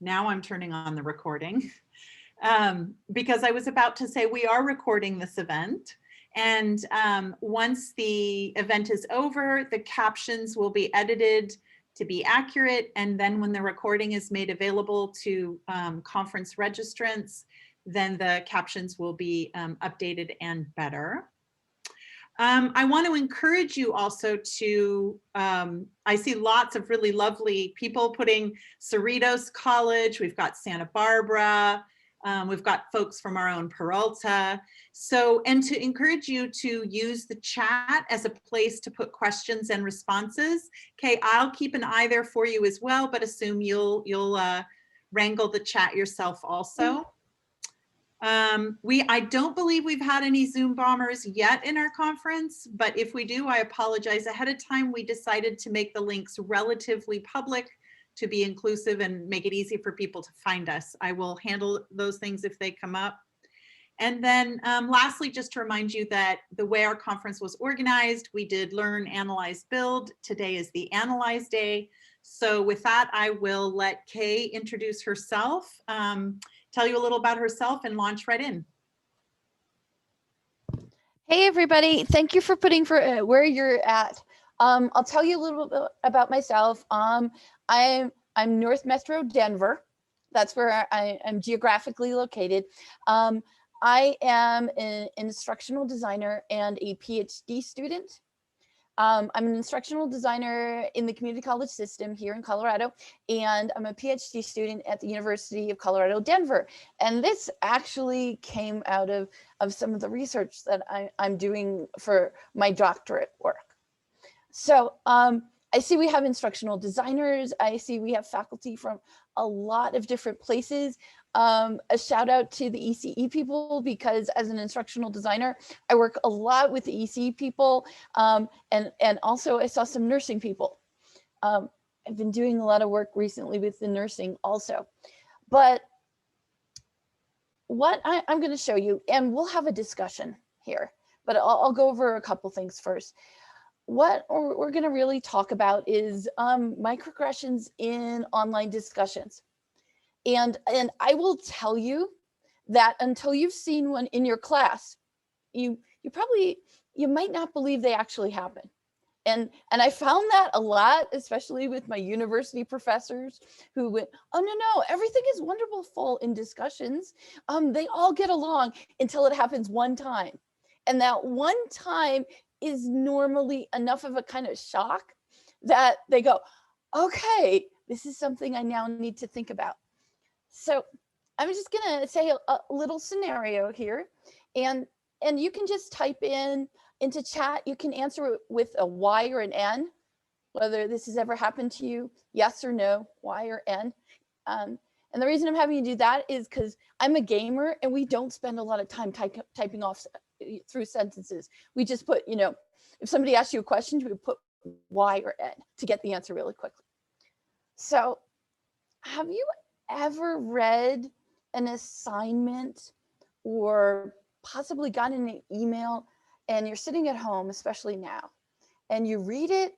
Now I'm turning on the recording because I was about to say we are recording this event. And once the event is over, the captions will be edited to be accurate. And then when the recording is made available to conference registrants, then the captions will be updated and better. I want to encourage you also to, I see lots of really lovely people putting Cerritos College, we've got Santa Barbara, we've got folks from our own Peralta. So, and to encourage you to use the chat as a place to put questions and responses. Okay, I'll keep an eye there for you as well, but assume you'll wrangle the chat yourself also. I don't believe we've had any Zoom bombers yet in our conference, but if we do, I apologize ahead of time. We decided to make the links relatively public to be inclusive and make it easy for people to find us. I will handle those things if they come up. And then lastly, just to remind you that the way our conference was organized, we did learn, analyze, build. Today is the Analyze Day. So with that, I will let Kay introduce herself, tell you a little about herself and launch right in. Hey everybody, thank you for putting for where you're at. I'll tell you a little bit about myself. I'm North Metro Denver. That's where I'm geographically located. I am an instructional designer and a PhD student. I'm an instructional designer in the community college system here in Colorado, and I'm a PhD student at the University of Colorado, Denver. And this actually came out of some of the research that I'm doing for my doctorate work. So I see we have instructional designers. I see we have faculty from a lot of different places. A shout out to the ECE people, because as an instructional designer, I work a lot with the ECE people. And also I saw some nursing people. I've been doing a lot of work recently with the nursing also. But what I'm going to show you, and we'll have a discussion here, but I'll go over a couple things first. What we're going to really talk about is microaggressions in online discussions. And I will tell you that until you've seen one in your class, you might not believe they actually happen. And I found that a lot, especially with my university professors who went, oh, no, everything is wonderful in discussions. They all get along until it happens one time. And that one time is normally enough of a kind of shock that they go, okay, this is something I now need to think about. So I'm just gonna say a little scenario here, and you can just type into chat. You can answer it with a Y or an N, whether this has ever happened to you, yes or no, Y or N. And the reason I'm having you do that is because I'm a gamer and we don't spend a lot of time typing off through sentences. We just put, if somebody asks you a question, we put Y or N to get the answer really quickly. So have you ever read an assignment or possibly gotten an email and you're sitting at home, especially now, and you read it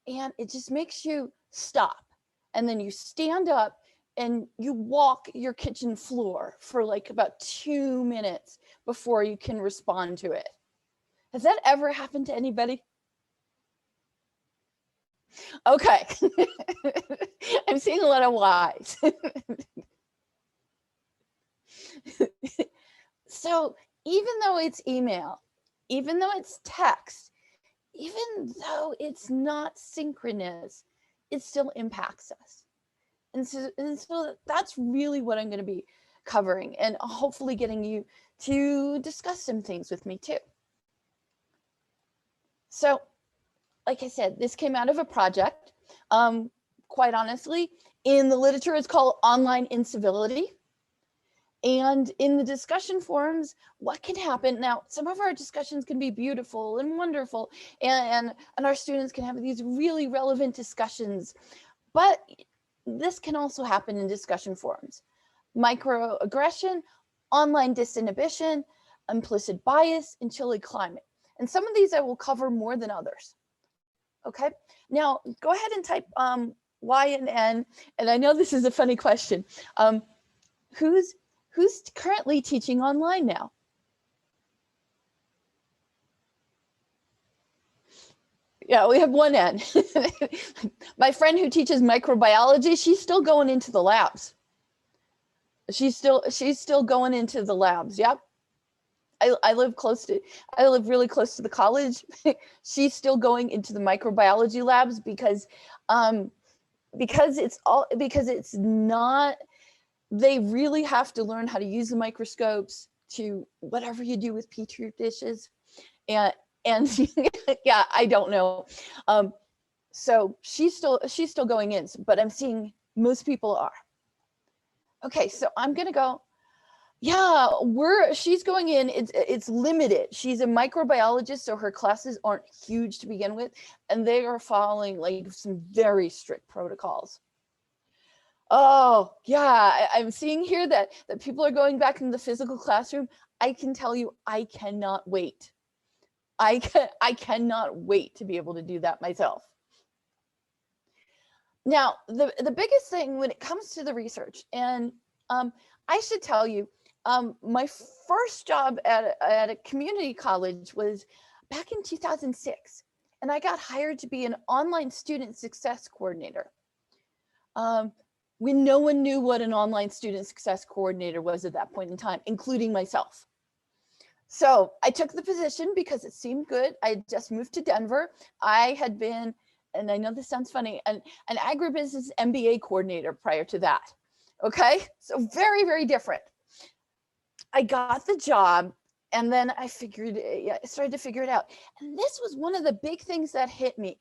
and it just makes you stop, and then you stand up and you walk your kitchen floor for like about 2 minutes before you can respond to it? Has that ever happened to anybody? Okay. I'm seeing a lot of Y's. So even though it's email, even though it's text, even though it's not synchronous, it still impacts us. And so that's really what I'm going to be covering, and hopefully getting you to discuss some things with me too. So, like I said, this came out of a project. Quite honestly, in the literature, it's called Online Incivility. And in the discussion forums, what can happen? Now, some of our discussions can be beautiful and wonderful, and our students can have these really relevant discussions, but this can also happen in discussion forums. Microaggression, online disinhibition, implicit bias, and chilly climate. And some of these I will cover more than others. Okay, now go ahead and type Y and N. And I know this is a funny question. Who's currently teaching online now? Yeah, we have one N. My friend who teaches microbiology, she's still going into the labs. She's still going into the labs. Yep. I live really close to the college. She's still going into the microbiology labs because it's not, they really have to learn how to use the microscopes to whatever you do with petri dishes. And yeah, I don't know. So she's still going in, but I'm seeing most people are. Okay, so I'm gonna go. Yeah, she's going in. It's limited. She's a microbiologist, so her classes aren't huge to begin with, and they are following like some very strict protocols. Oh yeah, I'm seeing here that people are going back into the physical classroom. I can tell you, I cannot wait. I cannot wait to be able to do that myself. Now, the biggest thing when it comes to the research, and I should tell you, my first job at a community college was back in 2006, and I got hired to be an online student success coordinator. When no one knew what an online student success coordinator was at that point in time, including myself. So I took the position because it seemed good. I had just moved to Denver. I had been, and I know this sounds funny, an agribusiness MBA coordinator prior to that. Okay, so very, very different. I got the job, and then I started to figure it out. And this was one of the big things that hit me.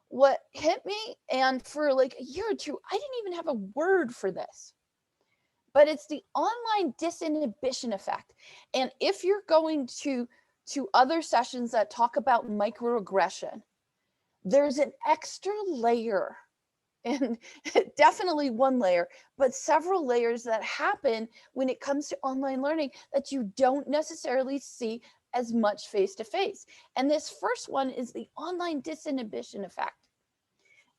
What hit me, and for like a year or two, I didn't even have a word for this. But it's the online disinhibition effect. And if you're going to other sessions that talk about microaggression, there's an extra layer, and definitely one layer, but several layers that happen when it comes to online learning that you don't necessarily see as much face-to-face. And this first one is the online disinhibition effect.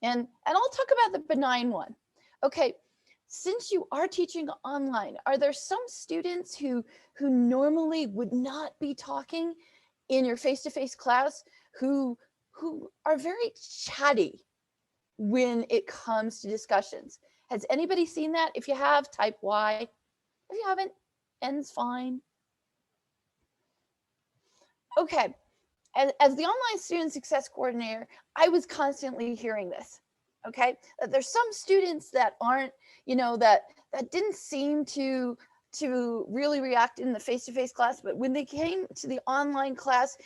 And I'll talk about the benign one. Okay. Since you are teaching online, are there some students who normally would not be talking in your face-to-face class who are very chatty when it comes to discussions? Has anybody seen that? If you have, type Y. If you haven't, N's fine. Okay, as the online student success coordinator, I was constantly hearing this. Okay, that there's some students that aren't, that didn't seem to really react in the face-to-face class, but when they came to the online class,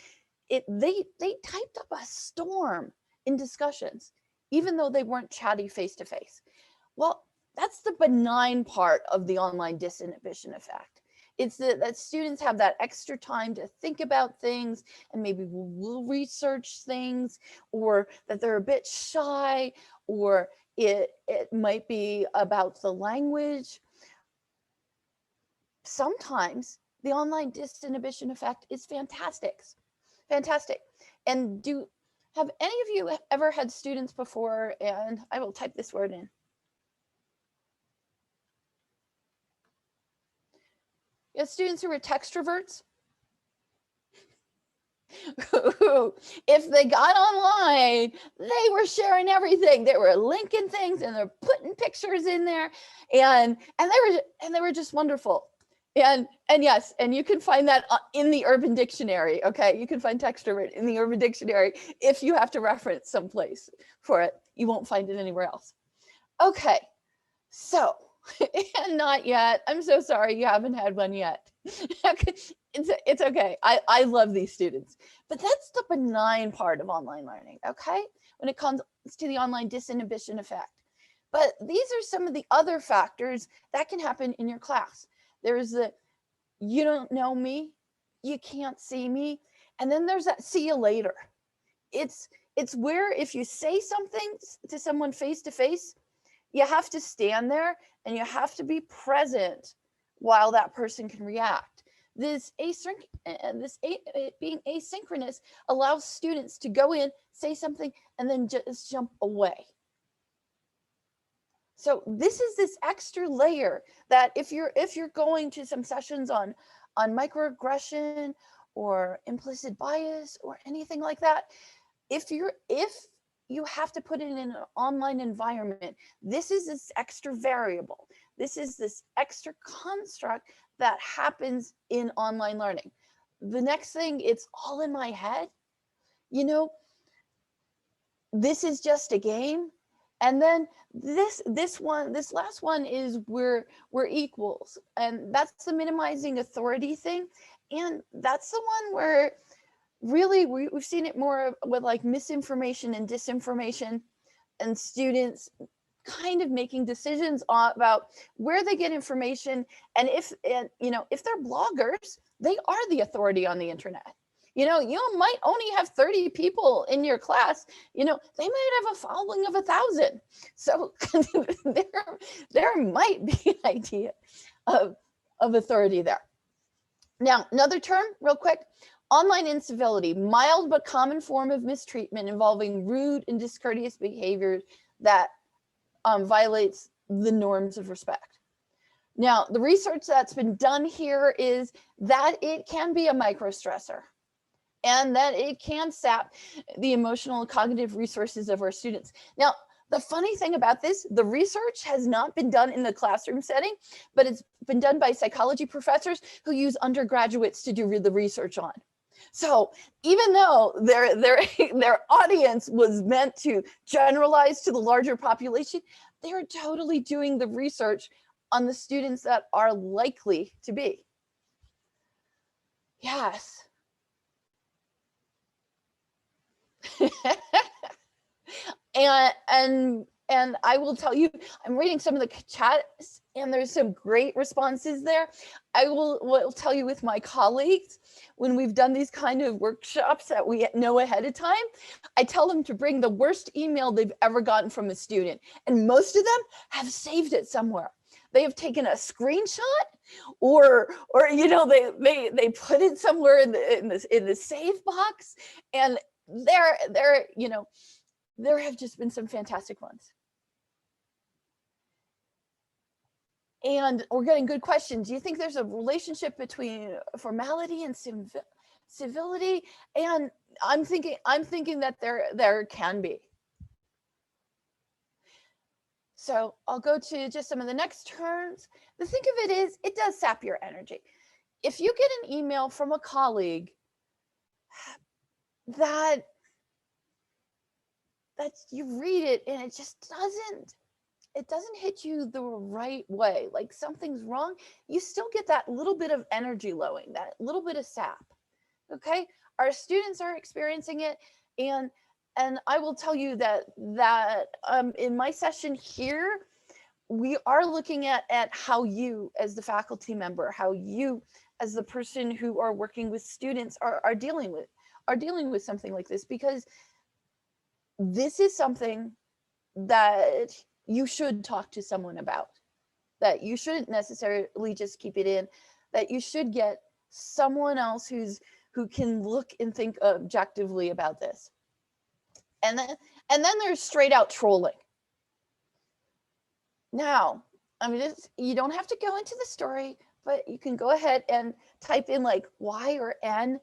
they typed up a storm in discussions, even though they weren't chatty face-to-face. Well, that's the benign part of the online disinhibition effect. It's that students have that extra time to think about things, and maybe will research things, or that they're a bit shy, or it might be about the language. Sometimes the online disinhibition effect is fantastic. And have any of you ever had students before, and I will type this word in. You have students who were textroverts? If they got online, they were sharing everything. They were linking things, and they're putting pictures in there, and they were just wonderful. And yes, and you can find that in the Urban Dictionary. Okay, you can find textrovert in the Urban Dictionary if you have to reference someplace for it. You won't find it anywhere else. Okay, so not yet. I'm so sorry you haven't had one yet. It's okay. I love these students, but that's the benign part of online learning. Okay, when it comes to the online disinhibition effect. But these are some of the other factors that can happen in your class. There's the, you don't know me, you can't see me. And then there's that see you later. It's where if you say something to someone face to face, you have to stand there and you have to be present while that person can react. This being asynchronous allows students to go in, say something, and then just jump away. So this is this extra layer that if you're going to some sessions on microaggression or implicit bias or anything like that, if you have to put it in an online environment, this is this extra variable. This is this extra construct that happens in online learning. The next thing, it's all in my head. You know, this is just a game. And then this last one is we're equals. And that's the minimizing authority thing. And that's the one where really we've seen it more with like misinformation and disinformation, and students kind of making decisions about where they get information. And if they're bloggers, they are the authority on the internet. You might only have 30 people in your class, they might have a following of 1,000. So there might be an idea of authority there. Now, another term real quick, online incivility, mild but common form of mistreatment involving rude and discourteous behaviors that violates the norms of respect. Now, the research that's been done here is that it can be a microstressor, and that it can sap the emotional and cognitive resources of our students. Now, the funny thing about this, the research has not been done in the classroom setting, but it's been done by psychology professors who use undergraduates to do the research on. So even though their audience was meant to generalize to the larger population, they're totally doing the research on the students that are likely to be. Yes. and I will tell you, I'm reading some of the chats and there's some great responses there. I will tell you with my colleagues, when we've done these kind of workshops that we know ahead of time, I tell them to bring the worst email they've ever gotten from a student. And most of them have saved it somewhere. They have taken a screenshot or they put it somewhere in the save box, and there have just been some fantastic ones. And we're getting good questions. Do you think there's a relationship between formality and civility? And I'm thinking that there can be. So I'll go to just some of the next terms. The thing of it is, it does sap your energy. If you get an email from a colleague that you read it and it just doesn't hit you the right way, like something's wrong, you still get that little bit of energy lowing, that little bit of sap. Okay, our students are experiencing it, and I will tell you that in my session here, we are looking at how you as the faculty member, how you as the person who are working with students are dealing with something like this, because this is something that you should talk to someone about, that you shouldn't necessarily just keep it in, that you should get someone else who can look and think objectively about this. And then there's straight out trolling. Now, I mean, you don't have to go into the story, but you can go ahead and type in like Y or N,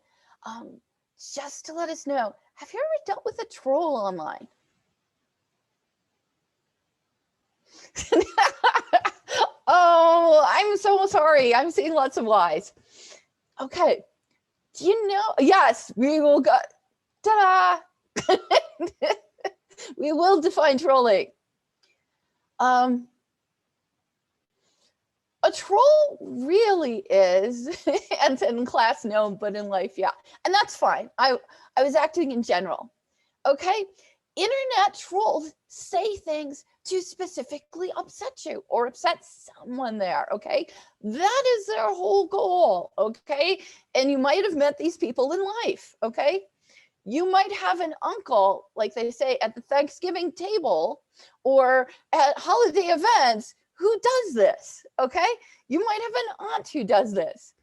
just to let us know. Have you ever dealt with a troll online? Oh, I'm so sorry. I'm seeing lots of Y's. Okay. Do you know? Yes, we will go. Ta-da! We will define trolling. A troll really is, and in class, no, but in life, yeah. And that's fine. I was acting in general. Okay? Internet trolls say things to specifically upset you or upset someone there, okay? That is their whole goal, okay? And you might have met these people in life, okay? You might have an uncle, like they say, at the Thanksgiving table or at holiday events who does this, okay? You might have an aunt who does this.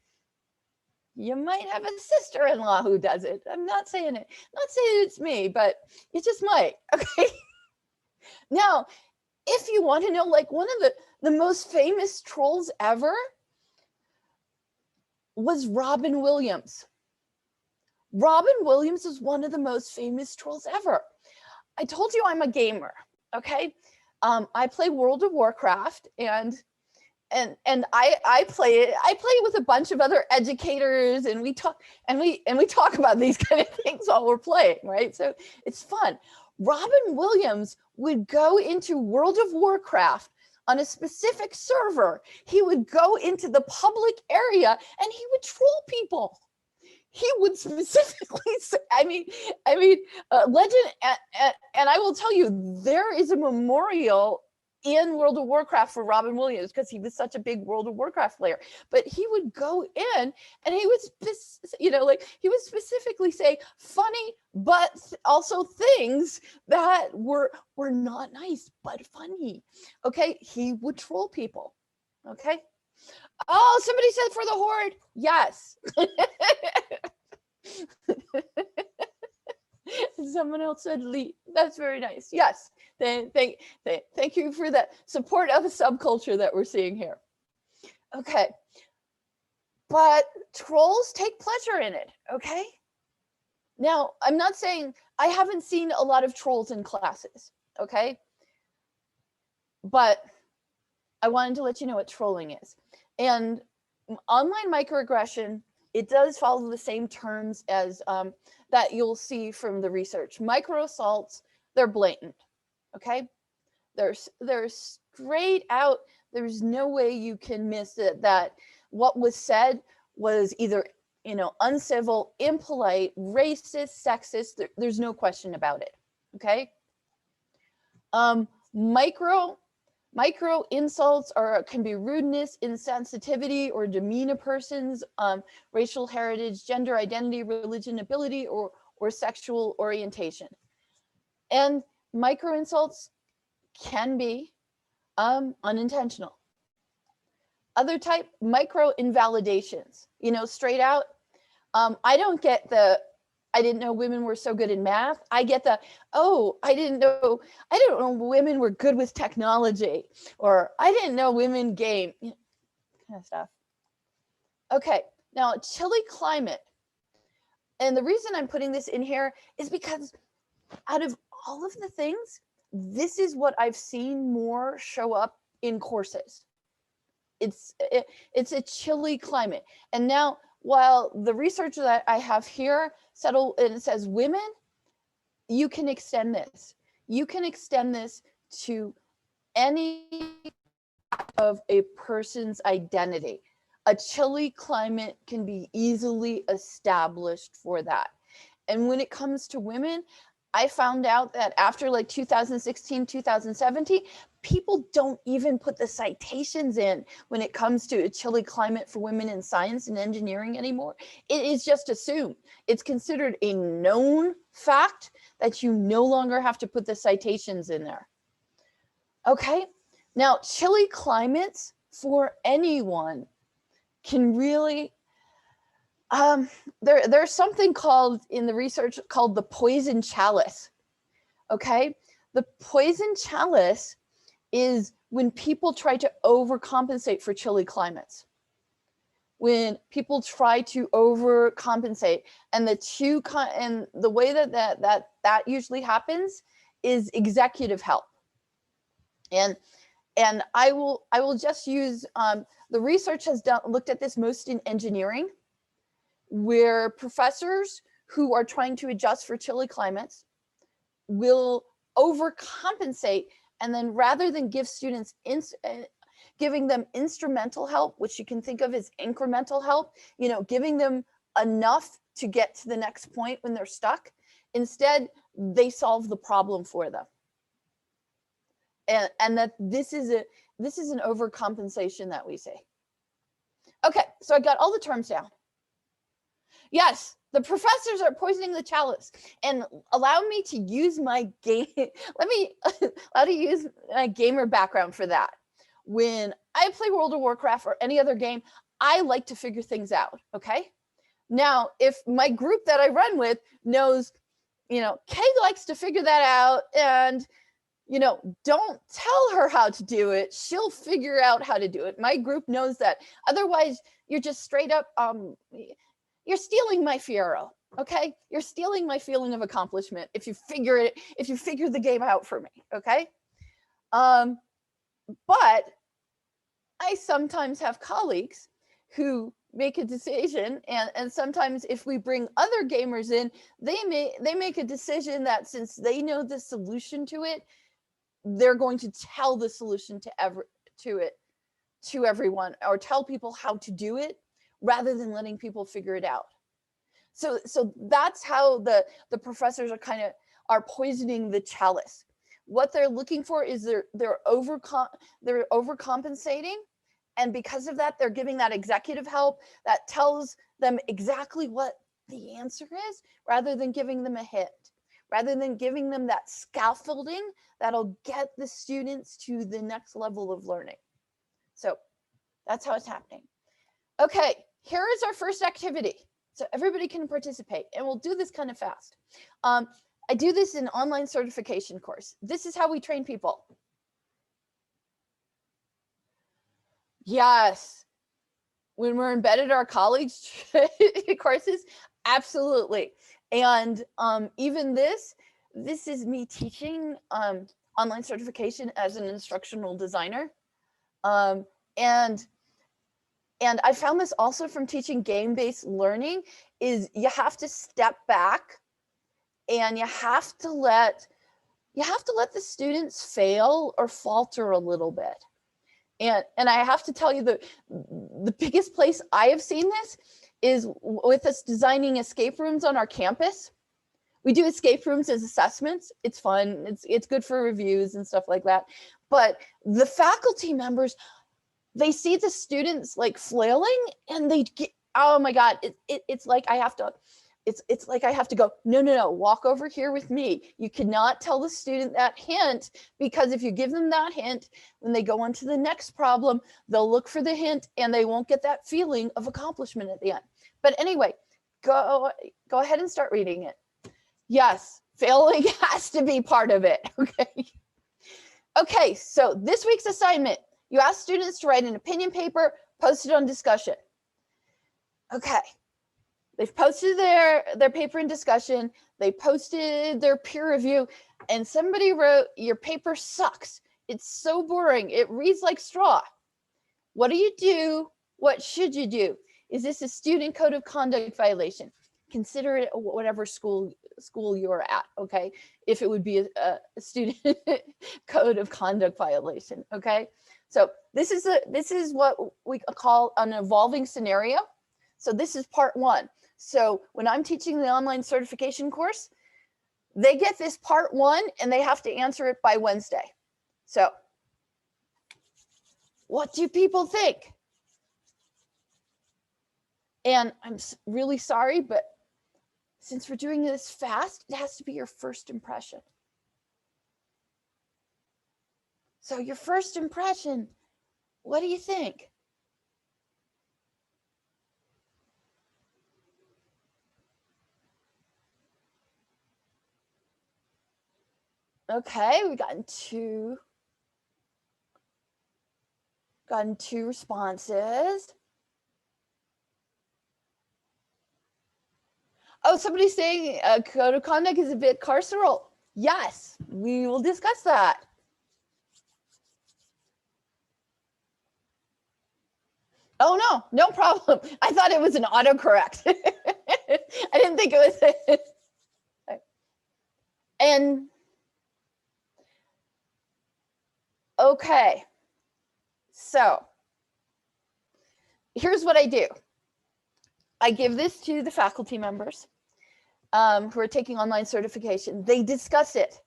You might have a sister-in-law who does it. I'm not saying it's me, but it just might, okay? Now, if you want to know, like one of the most famous trolls ever was Robin Williams. Robin Williams is one of the most famous trolls ever. I told you I'm a gamer, okay? I play World of Warcraft, and I play it. I play it with a bunch of other educators, and we talk about these kind of things while we're playing, right? So it's fun. Robin Williams would go into World of Warcraft on a specific server. He would go into the public area and he would troll people. He would specifically say, legend, and I will tell you, there is a memorial in World of Warcraft for Robin Williams because he was such a big World of Warcraft player. But he would go in and he was, he would specifically say funny, but also things that were not nice, but funny. Okay, he would troll people. Okay. Oh, somebody said for the Horde. Yes. Someone else said Lee. That's very nice. Yes. Thank you for that support of the subculture that we're seeing here. Okay. But trolls take pleasure in it. Okay. Now, I'm not saying I haven't seen a lot of trolls in classes. Okay. But I wanted to let you know what trolling is. And online microaggression, it does follow the same terms as that you'll see from the research. Micro assaults, they're blatant, okay? They're straight out. There's no way you can miss it, that what was said was either, uncivil, impolite, racist, sexist. There's no question about it, okay? Micro insults can be rudeness, insensitivity, or demean a person's racial heritage, gender identity, religion, ability, or sexual orientation. And micro insults can be unintentional. Other type, micro invalidations. Straight out. I don't get I didn't know women were so good in math. I get I didn't know women were good with technology, or I didn't know women game, kind of stuff. Okay, now chilly climate. And the reason I'm putting this in here is because out of all of the things, this is what I've seen more show up in courses. It's a chilly climate. And now, while the research that I have here it says women, you can extend this. You can extend this to any of a person's identity. A chilly climate can be easily established for that. And when it comes to women, I found out that after like 2016, 2017, people don't even put the citations in when it comes to a chilly climate for women in science and engineering anymore. It is just assumed. It's considered a known fact that you no longer have to put the citations in there. Okay, now chilly climates for anyone can really, there's something called in the research called the Poison Chalice. Okay, the Poison Chalice is when people try to overcompensate for chilly climates. When people try to overcompensate, and the way that usually happens is executive help. And I will just use the research has looked at this most in engineering, where professors who are trying to adjust for chilly climates will overcompensate, and then rather than give students giving them instrumental help, which you can think of as incremental help, giving them enough to get to the next point when they're stuck, instead they solve the problem for them. And that this is an overcompensation that we see. Okay, so I got all the terms down. Yes, the professors are poisoning the chalice, and allow me to use my use my gamer background for that. When I play World of Warcraft or any other game, I like to figure things out. Okay, now if my group that I run with knows, Kay likes to figure that out, and you know, don't tell her how to do it. She'll figure out how to do it. My group knows that. Otherwise, you're just straight up, you're stealing my Fiero. Okay, you're stealing my feeling of accomplishment if you figure the game out for me. Okay, but I sometimes have colleagues who make a decision, and sometimes if we bring other gamers in, they make a decision that since they know the solution to it, they're going to tell the solution to everyone, or tell people how to do it rather than letting people figure it out. So that's how the professors are poisoning the chalice. What they're looking for is they're overcompensating, and because of that, they're giving that executive help that tells them exactly what the answer is, rather than giving them a hint, rather than giving them that scaffolding that'll get the students to the next level of learning. So that's how it's happening. Okay, here is our first activity. So everybody can participate, and we'll do this kind of fast. I do this in online certification course. This is how we train people. Yes, when we're embedded our college courses, absolutely. And even this is me teaching online certification as an instructional designer. And I found this also from teaching game-based learning, is you have to step back and you have to let the students fail or falter a little bit. And I have to tell you, the biggest place I have seen this is with us designing escape rooms on our campus. We do escape rooms as assessments. It's fun. It's good for reviews and stuff like that. But the faculty members, they see the students like flailing, and they get, oh my God, it's like I have to, it's like I have to go, no, walk over here with me. You cannot tell the student that hint, because if you give them that hint, when they go on to the next problem, they'll look for the hint and they won't get that feeling of accomplishment at the end. But anyway, go ahead and start reading it. Yes, failing has to be part of it, okay? Okay, so this week's assignment, you ask students to write an opinion paper, post it on discussion. Okay, they've posted their paper in discussion, they posted their peer review, and somebody wrote, your paper sucks. It's so boring, it reads like straw. What do you do? What should you do? Is this a student code of conduct violation? Consider it whatever school you're at, okay? If it would be a student code of conduct violation, okay? So this is what we call an evolving scenario. So this is part one. So when I'm teaching the online certification course, they get this part one and they have to answer it by Wednesday. So what do people think? And I'm really sorry, but since we're doing this fast, it has to be your first impression. So your first impression, what do you think? Okay, we've gotten two responses. Oh, somebody's saying code of conduct is a bit carceral. Yes, we will discuss that. Oh, no problem. I thought it was an autocorrect. I didn't think it was. And okay, so here's what I do. I give this to the faculty members who are taking online certification. They discuss it.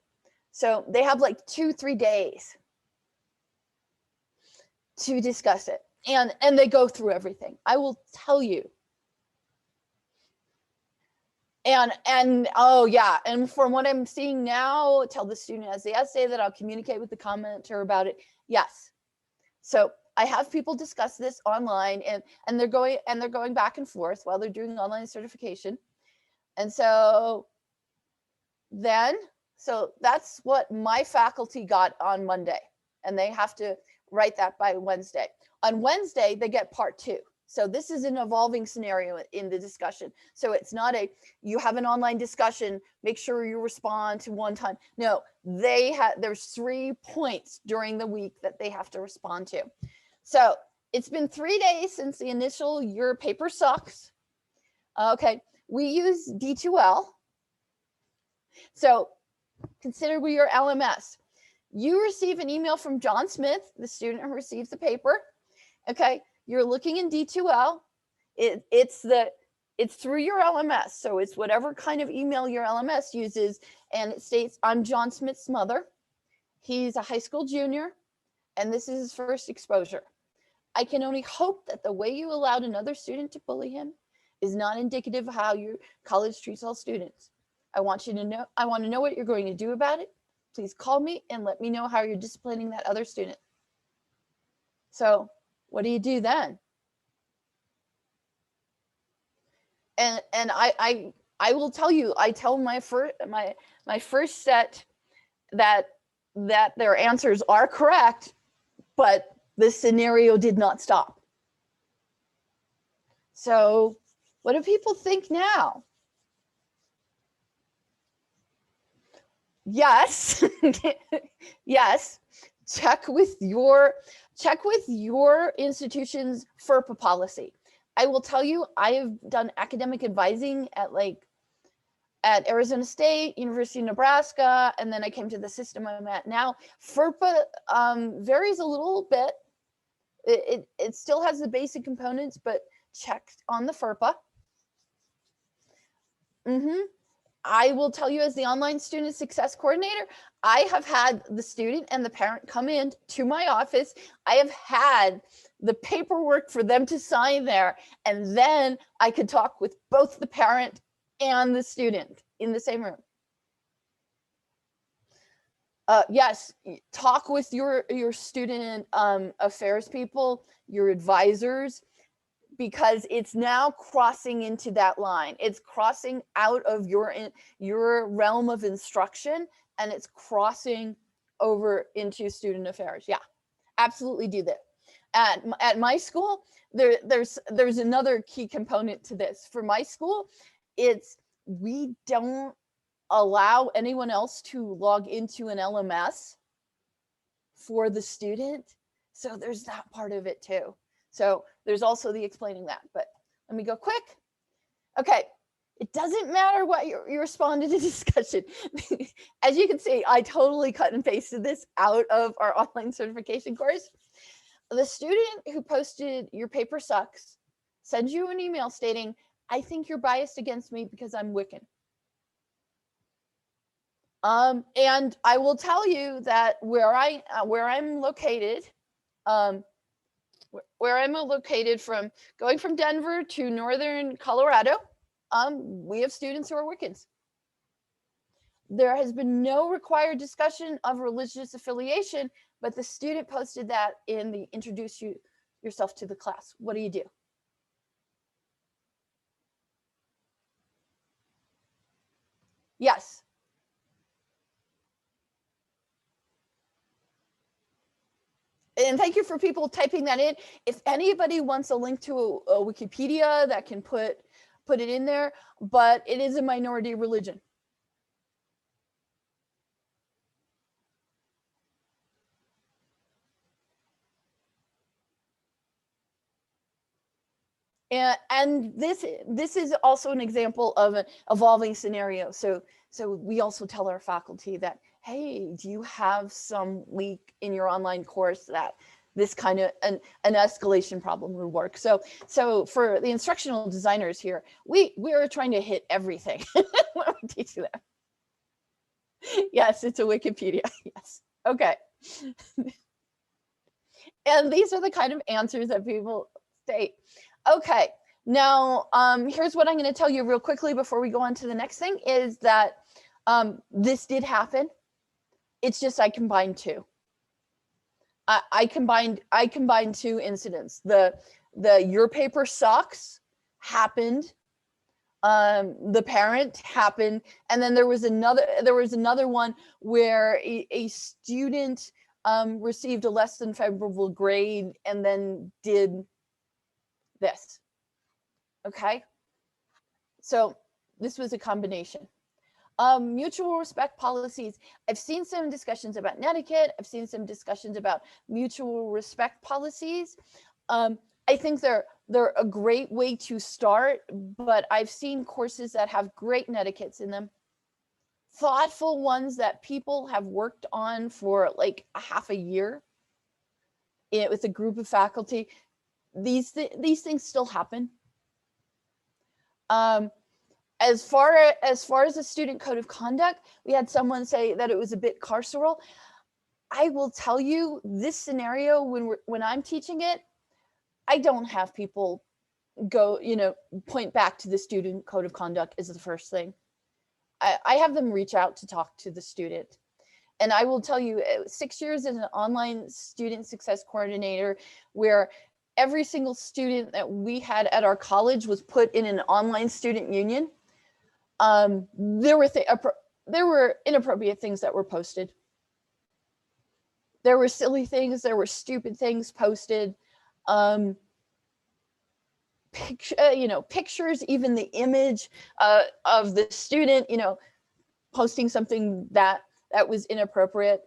So they have like 2-3 days to discuss it. And they go through everything. I will tell you. And oh yeah, and from what I'm seeing now, tell the student as the essay that I'll communicate with the commenter about it. Yes. So I have people discuss this online, and they're going back and forth while they're doing online certification. And so then So that's what my faculty got on Monday, and they have to write that by Wednesday. On Wednesday, they get part 2. So this is an evolving scenario in the discussion. So it's not you have an online discussion, make sure you respond to one time. No, there's 3 points during the week that they have to respond to. So it's been 3 days since the initial "your paper sucks." Okay, we use D2L. So consider we your LMS. You receive an email from John Smith, the student who receives the paper. Okay, you're looking in D2L. It's through your LMS. So it's whatever kind of email your LMS uses. And it states, "I'm John Smith's mother. He's a high school junior, and this is his first exposure. I can only hope that the way you allowed another student to bully him is not indicative of how your college treats all students. I want to know what you're going to do about it. Please call me and let me know how you're disciplining that other student." So what do you do then? And I will tell you, I tell my first set that their answers are correct, but the scenario did not stop. So what do people think now? Yes, yes. Check with your institution's FERPA policy. I will tell you, I have done academic advising at Arizona State, University of Nebraska, and then I came to the system I'm at now. FERPA varies a little bit. It still has the basic components, but check on the FERPA. I will tell you, as the online student success coordinator, I have had the student and the parent come in to my office. I have had the paperwork for them to sign there, and then I could talk with both the parent and the student in the same room. Yes, talk with your student affairs people, your advisors, because it's now crossing into that line. It's crossing out of your realm of instruction, and it's crossing over into student affairs. Yeah, absolutely do that. At my school, there's another key component to this. For my school, we don't allow anyone else to log into an LMS for the student. So there's that part of it too. So there's also the explaining that, but let me go quick. Okay, it doesn't matter what you responded to discussion. As you can see, I totally cut and pasted this out of our online certification course. The student who posted "your paper sucks" sends you an email stating, "I think you're biased against me because I'm Wiccan." And I will tell you that where I'm located, from going from Denver to northern Colorado, we have students who are Wiccans. There has been no required discussion of religious affiliation, but the student posted that in the "introduce yourself to the class." What do you do? Yes. And thank you for people typing that in. If anybody wants a link to a Wikipedia, that can put it in there, but it is a minority religion. And this is also an example of an evolving scenario. So we also tell our faculty that, hey, do you have some leak in your online course that this kind of an escalation problem would work? So for the instructional designers here, we are trying to hit everything when we teach them. Yes, it's a Wikipedia. Yes. Okay. And these are the kind of answers that people state. Okay, now here's what I'm going to tell you real quickly before we go on to the next thing, is that this did happen. It's just I combined two. I combined two incidents. The "your paper sucks" happened The parent happened, and then there was another one where a student received a less than favorable grade and then did this. Okay, so this was a combination. Mutual respect policies. I've seen some discussions about netiquette. I've seen some discussions about mutual respect policies. I think they're a great way to start, but I've seen courses that have great netiquettes in them. Thoughtful ones that people have worked on for like a half a year with a group of faculty. These things still happen. As far as the student code of conduct, we had someone say that it was a bit carceral. I will tell you, this scenario, when I'm teaching it, I don't have people go, point back to the student code of conduct is the first thing. I have them reach out to talk to the student. And I will tell you, 6 years as an online student success coordinator, where every single student that we had at our college was put in an online student union. There were inappropriate things that were posted. There were silly things, there were stupid things posted. Pictures, even the image of the student, posting something that was inappropriate.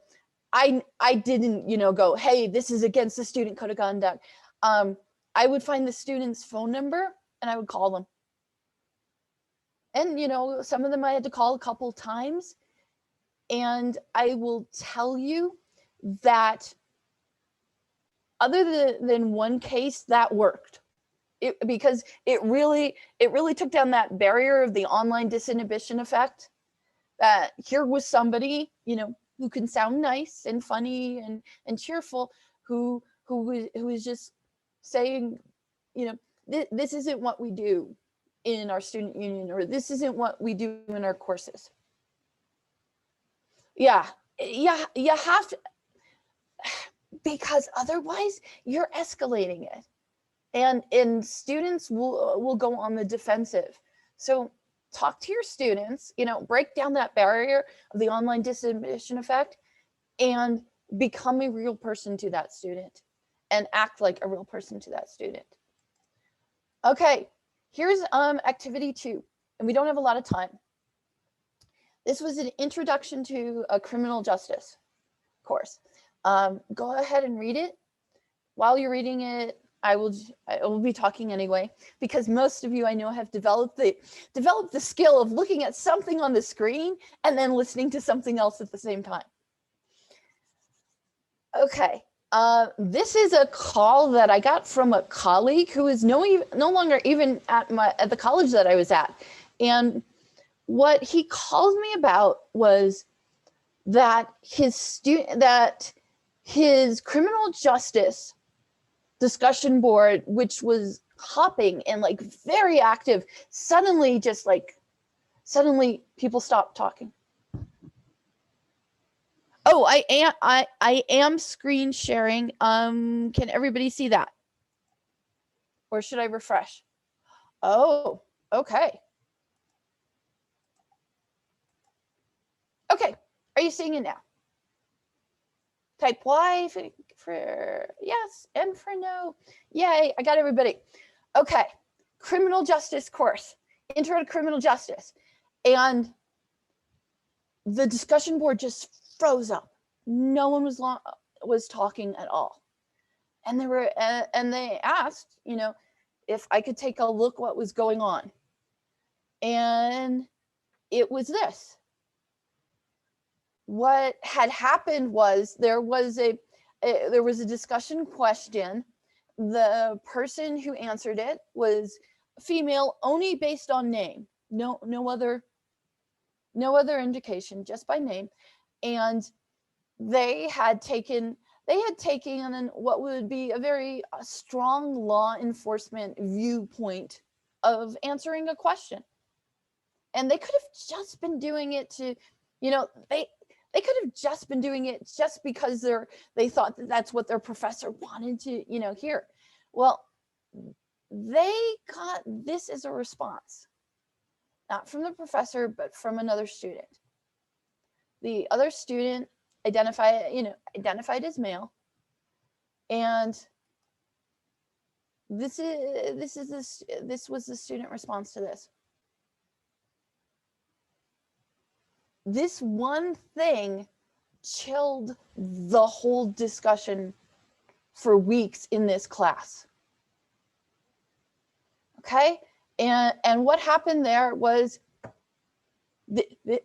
I didn't, go, hey, this is against the student code of conduct. I would find the student's phone number and I would call them. And, some of them I had to call a couple times. And I will tell you that other than one case, that worked. Because it really took down that barrier of the online disinhibition effect. That here was somebody, who can sound nice and funny and cheerful, who was just saying, this isn't what we do in our student union, or this isn't what we do in our courses. Yeah, you have to, because otherwise you're escalating it. And students will go on the defensive. So talk to your students, break down that barrier of the online disinhibition effect and become a real person to that student and act like a real person to that student. Okay, here's activity 2, and we don't have a lot of time. This was an introduction to a criminal justice course. Go ahead and read it. While you're reading it, I will be talking anyway, because most of you I know have developed the skill of looking at something on the screen and then listening to something else at the same time. Okay, this is a call that I got from a colleague who is no longer even at the college that I was at, and what he called me about was that his criminal justice discussion board, which was hopping and like very active, suddenly people stopped talking. Oh, I am screen sharing. Can everybody see that? Or should I refresh? Oh, okay. Okay, are you seeing it now? Type Y for yes and for no. Yay, I got everybody. Okay, criminal justice course, intro to criminal justice. And the discussion board just froze up. No one was talking at all. And they asked, if I could take a look what was going on. And it was this. What had happened was there was a discussion question. The person who answered it was female only based on name, no other indication, just by name. And they had taken what would be a very strong law enforcement viewpoint of answering a question. And they could have just been doing it to, they could have just been doing it just because they thought that's what their professor wanted to, hear. Well, they got this as a response. not from the professor, but from another student. The other student identified as male, and this was the student response to this. This one thing chilled the whole discussion for weeks in this class. Okay, and what happened there was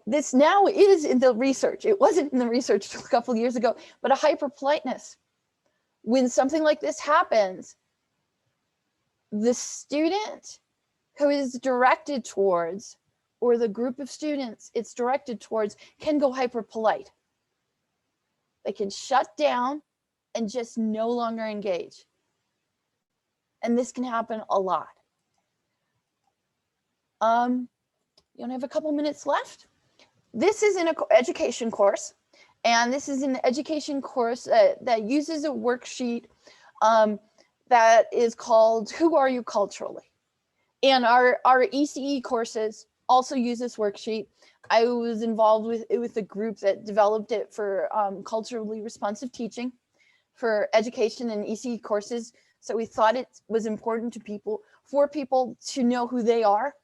this now is in the research. It wasn't in the research a couple of years ago, but a hyperpoliteness. When something like this happens, the student who is directed towards, or the group of students it's directed towards, can go hyperpolite. They can shut down and just no longer engage. And this can happen a lot. You only have a couple minutes left. This is in an education course, and this is an education course that uses a worksheet that is called Who Are You Culturally? And our ECE courses also use this worksheet. I was involved with a group that developed it for culturally responsive teaching for education and ECE courses. So we thought it was important for people to know who they are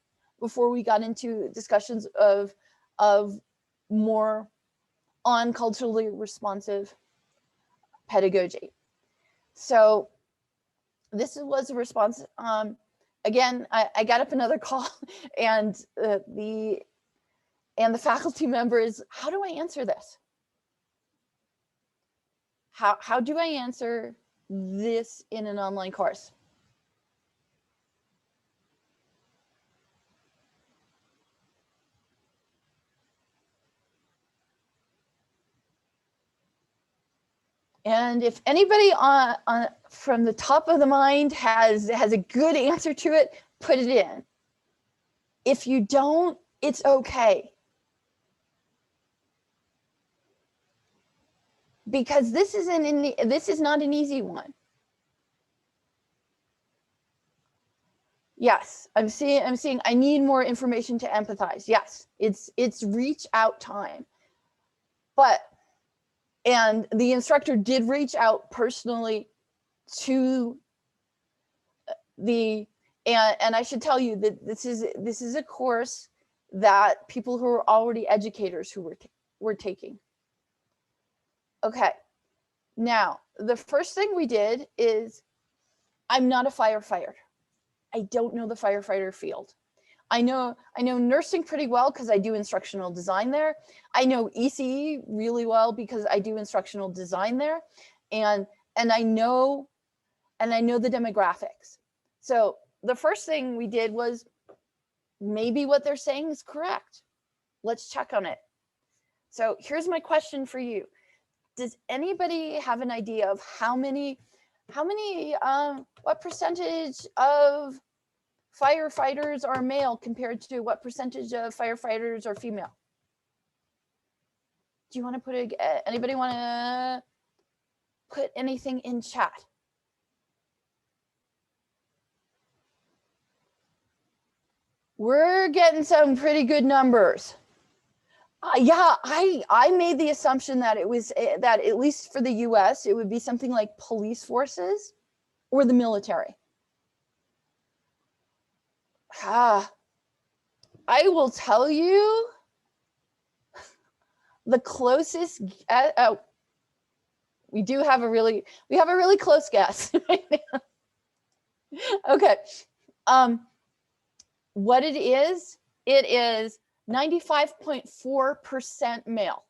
before we got into discussions of more on culturally responsive pedagogy. So this was a response. Again, I got up another call, and the faculty member is, how do I answer this? How do I answer this in an online course? And if anybody from the top of the mind has a good answer to it, put it in. If you don't, it's okay. Because this is not an easy one. Yes, I'm seeing I need more information to empathize. Yes, it's reach out time. And the instructor did reach out personally to and I should tell you that this is a course that people who are already educators who were taking. Okay, now the first thing we did is, I'm not a firefighter. I don't know the firefighter field. I know nursing pretty well because I do instructional design there. I know ECE really well because I do instructional design there, and I know the demographics. So the first thing we did was, maybe what they're saying is correct. Let's check on it. So here's my question for you. Does anybody have an idea of what percentage of firefighters are male compared to what percentage of firefighters are female? Do you want to anybody want to put anything in chat? We're getting some pretty good numbers. Yeah, I made the assumption that that at least for the US, it would be something like police forces or the military. I will tell you, the closest, we have a really close guess right now. Okay, what it is 95.4% male.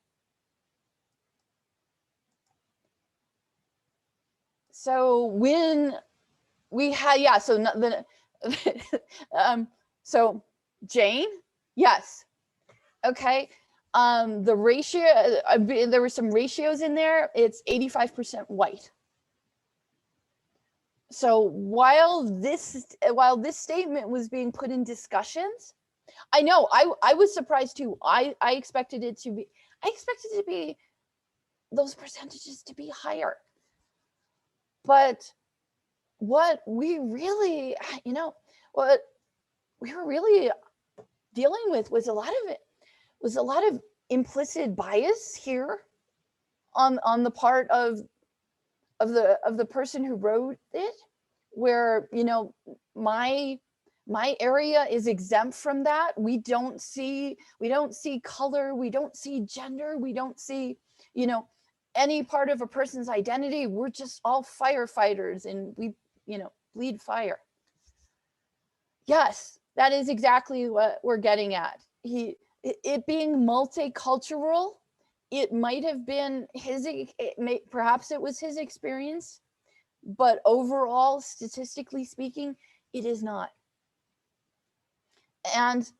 So when we had, yeah, so the so Jane, yes, okay. The ratio, there were some ratios in there. It's 85% white. So while this statement was being put in discussions, I know I was surprised too. I expected it to be those percentages to be higher. But what we really, what we were really dealing with was a lot of implicit bias here on the part of the person who wrote it, where, you know, my area is exempt from that. We don't see color, we don't see gender, we don't see, you know, any part of a person's identity. We're just all firefighters and we, you know, bleed fire. Yes, that is exactly what we're getting at. It being multicultural, it might have been perhaps it was his experience, but overall, statistically speaking, it is not. And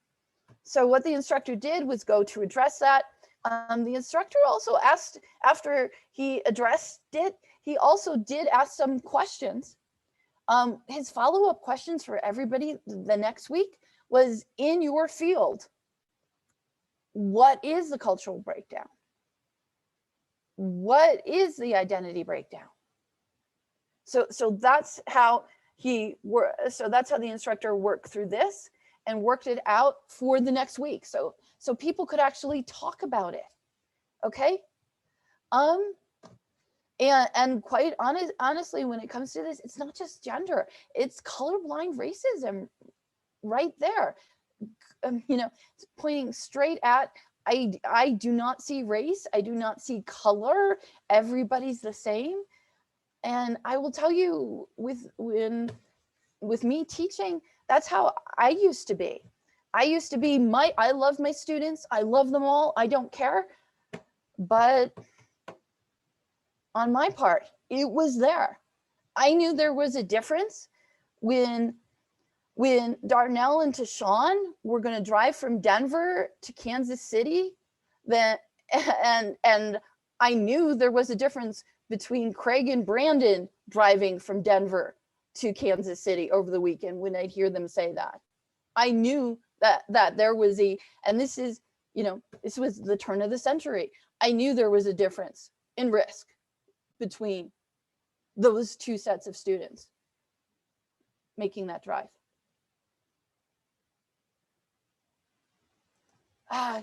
so what the instructor did was go to address that. The instructor also asked, after he addressed it, he also did ask some questions. His follow-up questions for everybody the next week was, in your field, what is the cultural breakdown? What is the identity breakdown? So that's how that's how the instructor worked through this and worked it out for the next week. So people could actually talk about it. Okay. And quite honestly, when it comes to this, it's not just gender, it's colorblind racism right there. You know, pointing straight at, I do not see race, I do not see color, everybody's the same. And I will tell you, with me teaching, that's how I used to be. I love my students, I love them all, I don't care. But on my part, it was there. I knew there was a difference when Darnell and Tashawn were going to drive from Denver to Kansas City, and I knew there was a difference between Craig and Brandon driving from Denver to Kansas City over the weekend. When I'd hear them say that, I knew that there was and this is, you know, this was the turn of the century. I knew there was a difference in risk between those two sets of students making that drive.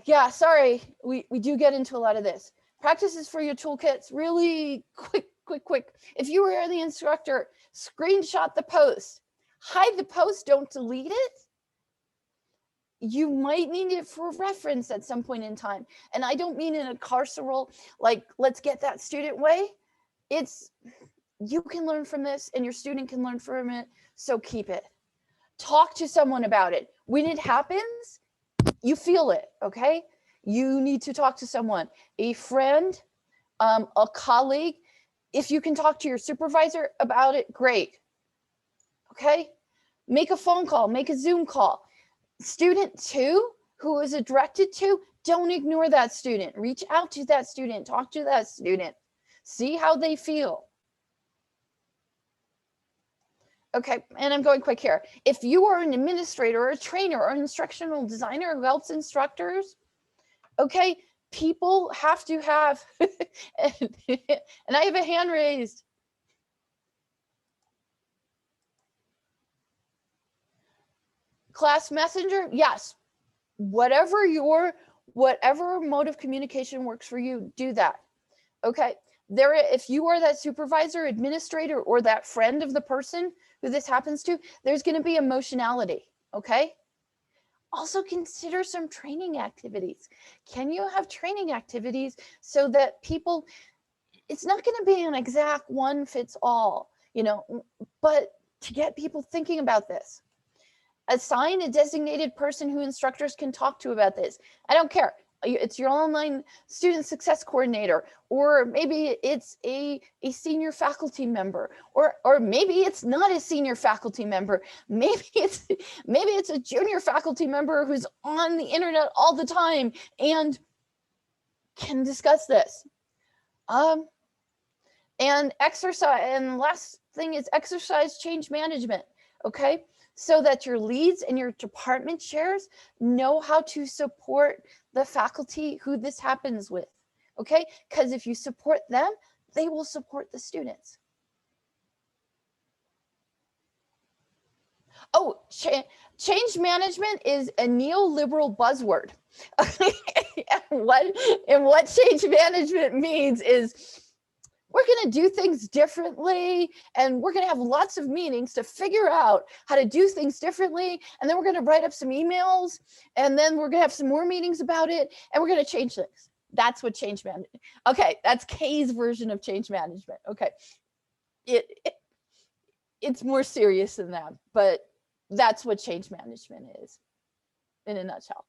Yeah, sorry, we do get into a lot of this. Practices for your toolkits, really quick. If you were the instructor, screenshot the post, hide the post, don't delete it. You might need it for reference at some point in time. And I don't mean in a carceral, like, let's get that student way. It's, you can learn from this and your student can learn from it, so keep it. Talk to someone about it. When it happens, you feel it, okay? You need to talk to someone, a friend, a colleague. If you can talk to your supervisor about it, great, okay? Make a phone call, make a Zoom call. Student 2, who is it directed to, don't ignore that student. Reach out to that student, talk to that student, see how they feel. Okay, and I'm going quick here. If you are an administrator or a trainer or an instructional designer who helps instructors, okay, people have to have, and I have a hand raised. Class messenger, yes. Whatever mode of communication works for you, do that. Okay, if you are that supervisor, administrator, or that friend of the person who this happens to, there's going to be emotionality, okay? Also consider some training activities. Can you have training activities so that people, it's not going to be an exact one fits all, you know, but to get people thinking about this. Assign a designated person who instructors can talk to about this. I don't care. It's your online student success coordinator, or maybe it's a senior faculty member, or maybe it's not a senior faculty member. Maybe it's a junior faculty member who's on the internet all the time and can discuss this. And exercise, and last thing is exercise change management, okay? So that your leads and your department chairs know how to support the faculty who this happens with, okay? Because if you support them, they will support the students. Oh, change management is a neoliberal buzzword. And what change management means is we're going to do things differently, and we're going to have lots of meetings to figure out how to do things differently. And then we're going to write up some emails, and then we're going to have some more meetings about it, and we're going to change things. That's what change management. Okay, that's Kay's version of change management. Okay, it's more serious than that, but that's what change management is in a nutshell.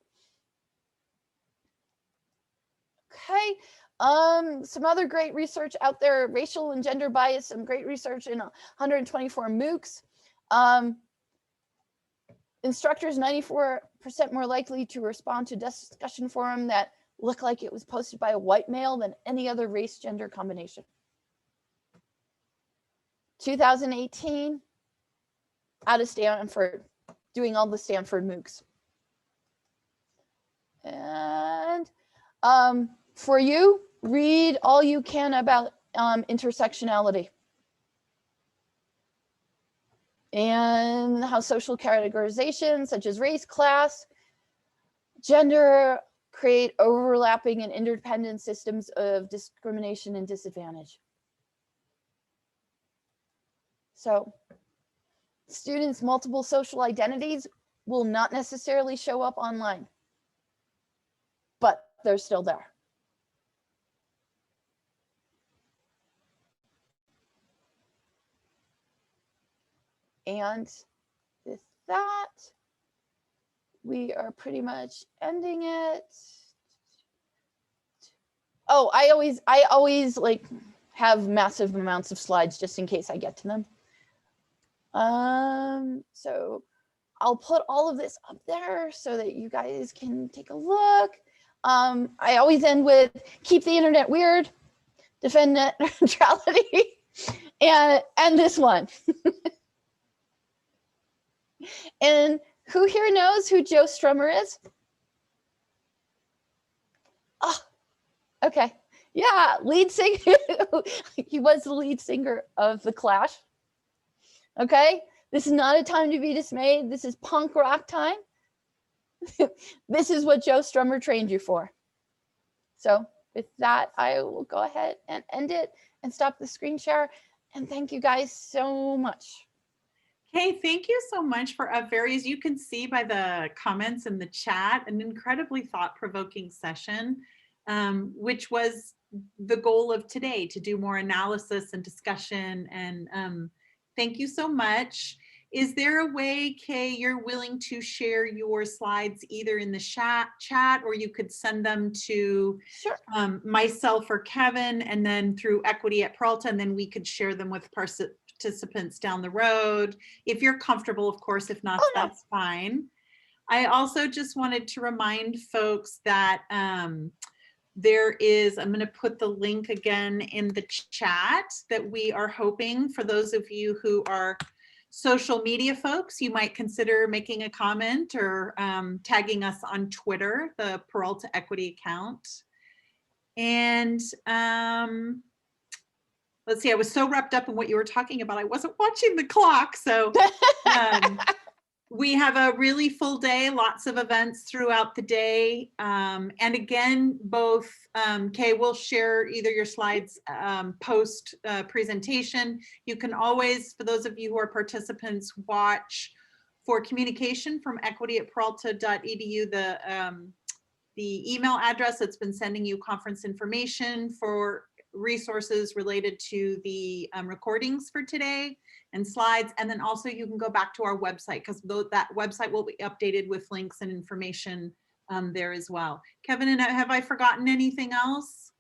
Okay, some other great research out there: racial and gender bias, some great research in 124 MOOCs. Instructors 94% more likely to respond to discussion forum that look like it was posted by a white male than any other race gender combination. 2018, out of Stanford, doing all the Stanford MOOCs. And for you, read all you can about intersectionality and how social categorizations such as race, class, gender create overlapping and interdependent systems of discrimination and disadvantage. So students' multiple social identities will not necessarily show up online, but they're still there. And with that, we are pretty much ending it. Oh, I always like have massive amounts of slides just in case I get to them. So I'll put all of this up there so that you guys can take a look. I always end with keep the internet weird, defend net neutrality, and this one. And who here knows who Joe Strummer is? Oh, okay. Yeah, lead singer. He was the lead singer of The Clash. Okay, this is not a time to be dismayed. This is punk rock time. This is what Joe Strummer trained you for. So with that, I will go ahead and end it and stop the screen share. And thank you guys so much. Okay, thank you so much for a very, as you can see by the comments in the chat, an incredibly thought-provoking session, which was the goal of today, to do more analysis and discussion. And thank you so much. Is there a way, Kay, you're willing to share your slides either in the chat, or you could send them to myself or Kevin, and then through Equity at Peralta, and then we could share them with participants down the road, if you're comfortable, of course. If not, that's fine. I also just wanted to remind folks that there is, I'm going to put the link again in the chat, that we are hoping for those of you who are social media folks, you might consider making a comment or tagging us on Twitter, the Peralta Equity account. And let's see, I was so wrapped up in what you were talking about, I wasn't watching the clock. So we have a really full day, lots of events throughout the day. And again, both Kay will share either your slides post presentation. You can always, for those of you who are participants, watch for communication from equity@peralta.edu, the email address that's been sending you conference information for resources related to the recordings for today and slides. And then also you can go back to our website, because that website will be updated with links and information there as well. Kevin, and have I forgotten anything else?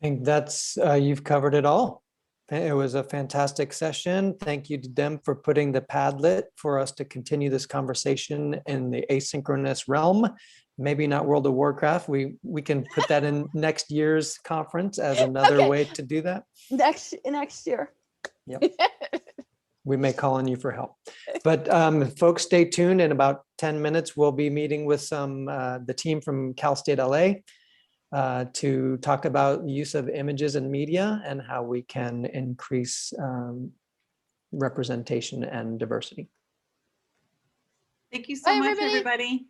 I think that's, you've covered it all. It was a fantastic session. Thank you to them for putting the Padlet for us to continue this conversation in the asynchronous realm. Maybe not World of Warcraft. We can put that in next year's conference as another way to do that. Next year. Yep. We may call on you for help. But folks, stay tuned. In about 10 minutes, we'll be meeting with the team from Cal State LA to talk about the use of images and media and how we can increase representation and diversity. Thank you so Bye, much, everybody. everybody.